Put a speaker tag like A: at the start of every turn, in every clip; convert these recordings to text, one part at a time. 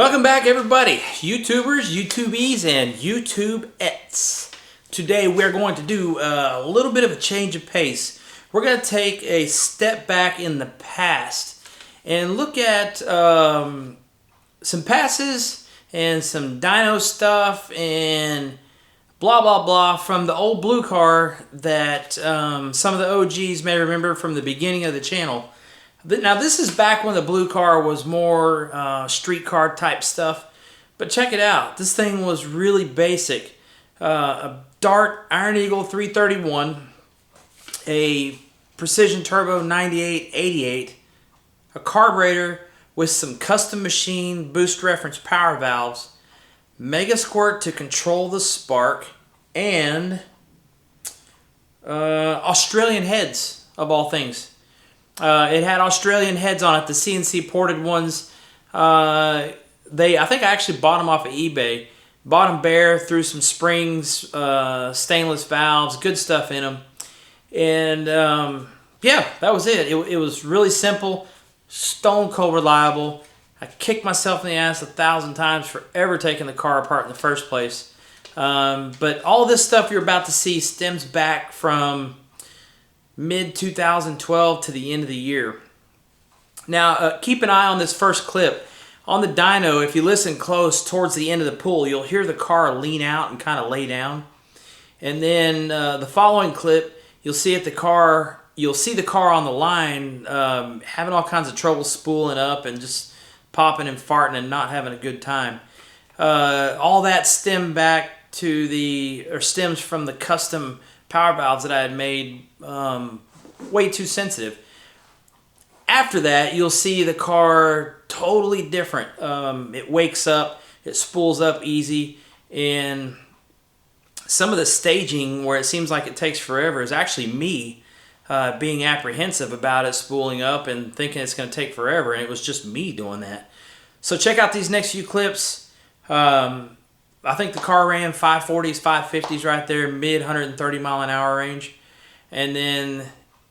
A: Welcome back, everybody, YouTubers, YouTubies, and YouTubeettes. Today we're going to do a little bit of a change of pace. We're going to take a step back in the past and look at some passes and some dyno stuff and blah blah blah from the old blue car that some of the OGs may remember from the beginning of the channel. Now this is back when the blue car was more street car type stuff, but check it out. This thing was really basic. A Dart Iron Eagle 331, a Precision Turbo 9888, a carburetor with some custom machine boost reference power valves, Megasquirt to control the spark, and Australian heads of all things. It had Australian heads on it, the CNC ported ones. I think I actually bought them off of eBay. Bought them bare, threw some springs, stainless valves, good stuff in them. And yeah, that was it. It was really simple, stone cold reliable. I kicked myself in the ass 1,000 times for ever taking the car apart in the first place. But all this stuff you're about to see stems back from mid-2012 to the end of the year. Now, keep an eye on this first clip. On the dyno, if you listen close towards the end of the pull, you'll hear the car lean out and kind of lay down. And then the following clip, you'll see the car on the line having all kinds of trouble spooling up and just popping and farting and not having a good time. All that stems from the custom power valves that I had made way too sensitive. After that, you'll see the car totally different. It wakes up, it spools up easy, and some of the staging where it seems like it takes forever is actually me being apprehensive about it spooling up and thinking it's going to take forever, and it was just me doing that. So check out these next few clips. I think the car ran 540s, 550s right there, mid 130 mile an hour range. And then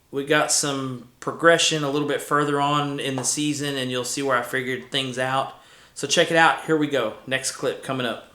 A: we got some progression a little bit further on in the season, and you'll see where I figured things out. So check it out. Here we go. Next clip coming up.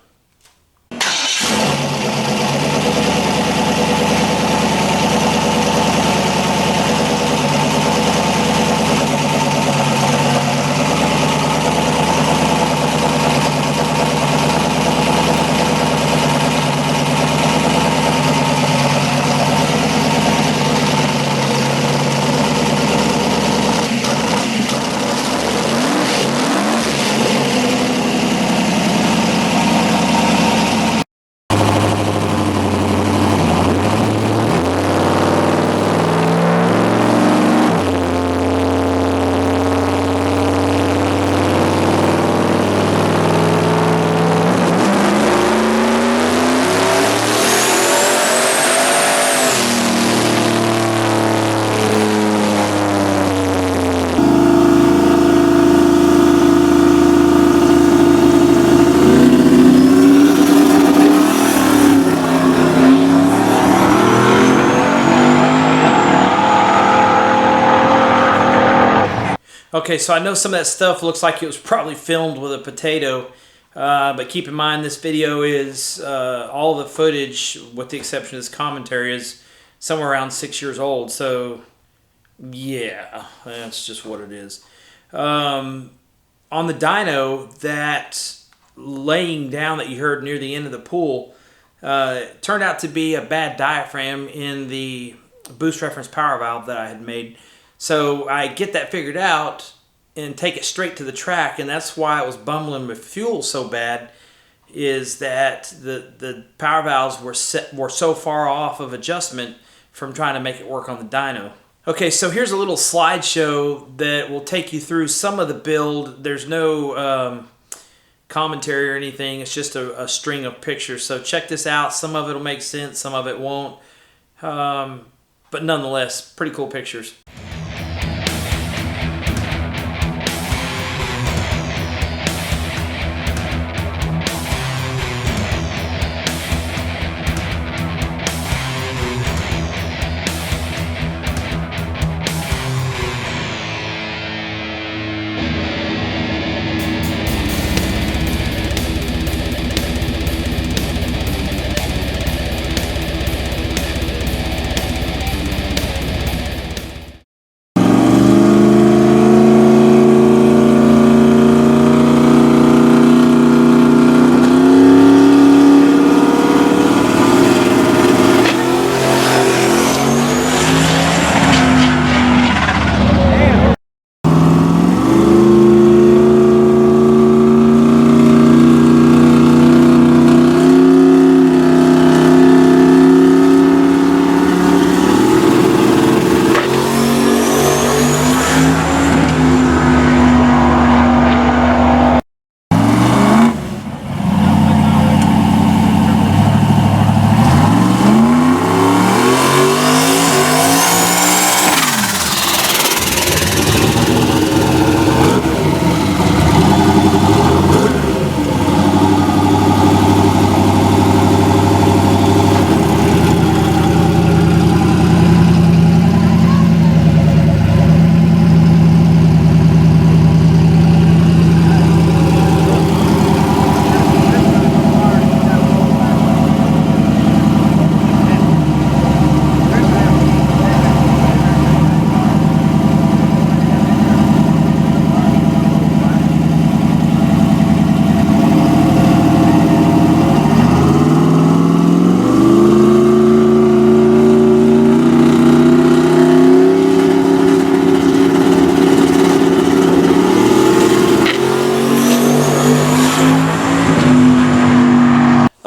A: Okay, so I know some of that stuff looks like it was probably filmed with a potato, but keep in mind this video is, all the footage, with the exception of this commentary, is somewhere around 6 years old, so yeah, that's just what it is. On the dyno, that laying down that you heard near the end of the pull turned out to be a bad diaphragm in the boost reference power valve that I had made. So I get that figured out and take it straight to the track, and that's why I was bumbling with fuel so bad, is that the power valves were so far off of adjustment from trying to make it work on the dyno. Okay, so here's a little slideshow that will take you through some of the build. There's no commentary or anything. It's just a string of pictures. So check this out. Some of it will make sense, some of it won't. But nonetheless, pretty cool pictures.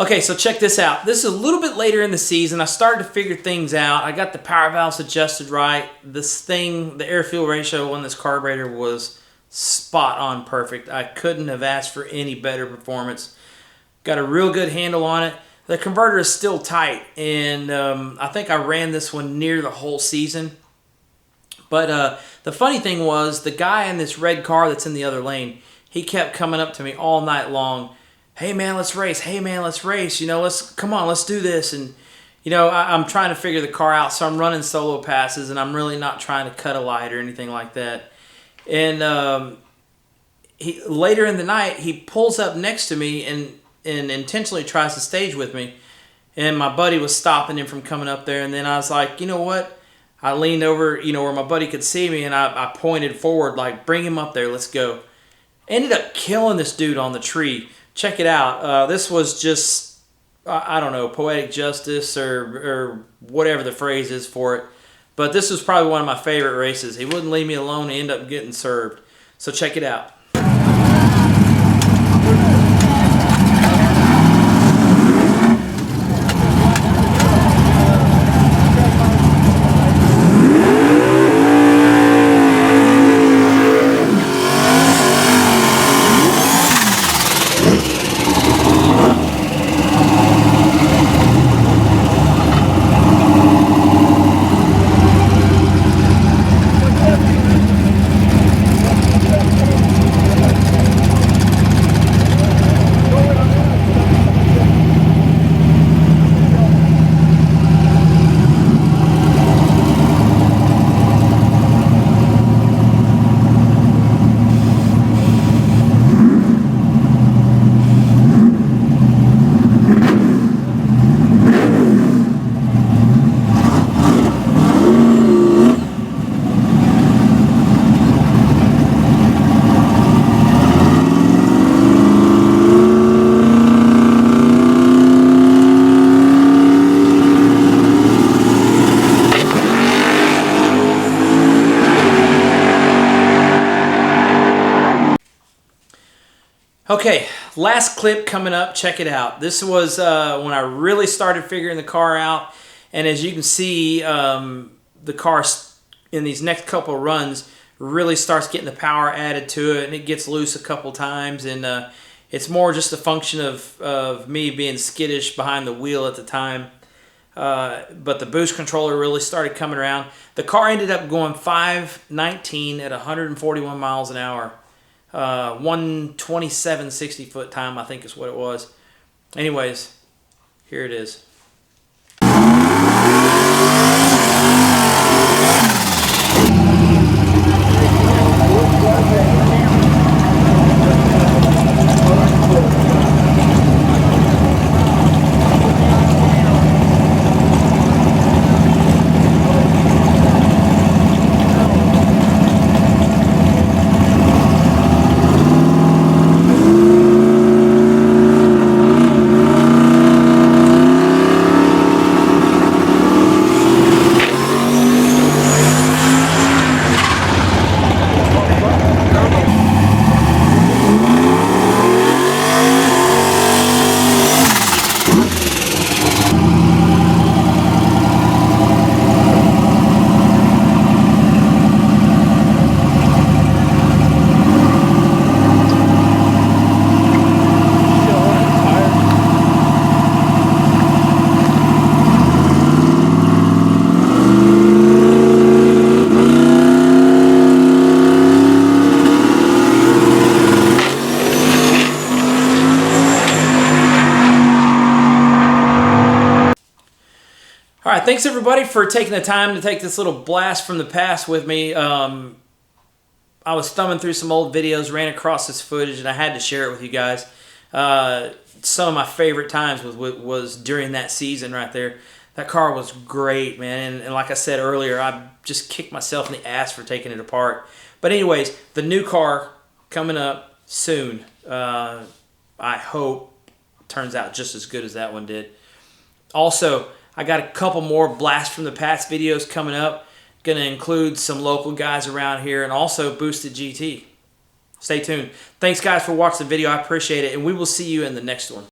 A: Okay, so check this out. This is a little bit later in the season. I started to figure things out. I got the power valves adjusted right. This thing, the air-fuel ratio on this carburetor was spot on perfect. I couldn't have asked for any better performance. Got a real good handle on it. The converter is still tight, and I think I ran this one near the whole season. But the funny thing was, the guy in this red car that's in the other lane, he kept coming up to me all night long. Hey man, let's race. Hey man, let's race. You know, come on, let's do this. And you know, I'm trying to figure the car out, so I'm running solo passes, and I'm really not trying to cut a light or anything like that. And later in the night, he pulls up next to me and intentionally tries to stage with me. And my buddy was stopping him from coming up there. And then I was like, you know what? I leaned over, you know, where my buddy could see me, and I pointed forward, like, bring him up there, let's go. Ended up killing this dude on the tree. Check it out. This was just, I don't know, poetic justice or whatever the phrase is for it. But this was probably one of my favorite races. He wouldn't leave me alone and end up getting served. So check it out. Okay, last clip coming up. Check it out. This was when I really started figuring the car out. And as you can see, the car in these next couple of runs really starts getting the power added to it. And it gets loose a couple times. And it's more just a function of me being skittish behind the wheel at the time. But the boost controller really started coming around. The car ended up going 519 at 141 miles an hour. 1:27.60 foot time, I think is what it was. Anyways, here it is. All right, thanks everybody for taking the time to take this little blast from the past with me. I was thumbing through some old videos, ran across this footage, and I had to share it with you guys. Some of my favorite times was during that season right there. That car was great, man. And like I said earlier, I just kicked myself in the ass for taking it apart. But anyways, the new car coming up soon. I hope turns out just as good as that one did. Also, I got a couple more Blast from the Past videos coming up. Going to include some local guys around here and also Boosted GT. Stay tuned. Thanks, guys, for watching the video. I appreciate it, and we will see you in the next one.